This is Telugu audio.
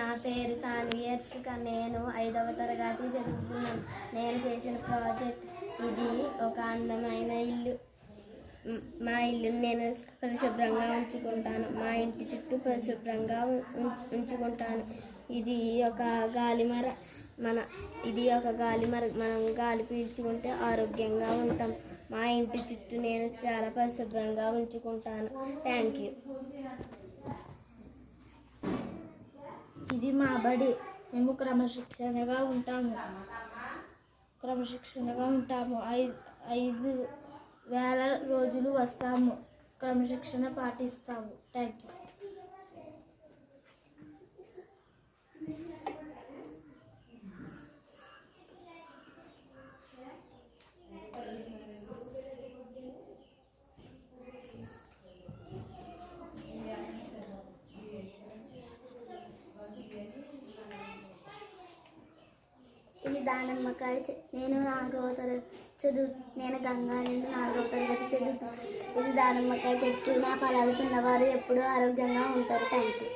నా పేరు సాన్వి హర్షిక. నేను 5వ తరగతి చదువుతున్నాను. నేను చేసిన ప్రాజెక్ట్ ఇది ఒక అందమైన ఇల్లు. మా ఇల్లుని నేను పరిశుభ్రంగా ఉంచుకుంటాను. మా ఇంటి చుట్టూ పరిశుభ్రంగా ఉంచుకుంటాను. ఇది ఒక గాలిమర. మనం గాలి పీల్చుకుంటే ఆరోగ్యంగా ఉంటాం. మా ఇంటి చుట్టూ నేను చాలా పరిశుభ్రంగా ఉంచుకుంటాను. Thank you. ఇది మా బడి. మేము క్రమశిక్షణగా ఉంటాము. 5,000 రోజులు వస్తాము. క్రమశిక్షణ పాటిస్తాము. Thank you. ఇది దానిమ్మకాయ. నేను 4వ తరగతి నేను గంగా. నేను 4వ తరగతి చదువుతాను. ఇది దానిమ్మకాయ చెట్టు. నా ఫలాలు తిన్నవారు ఎప్పుడూ ఆరోగ్యంగా ఉంటారు. Thank you.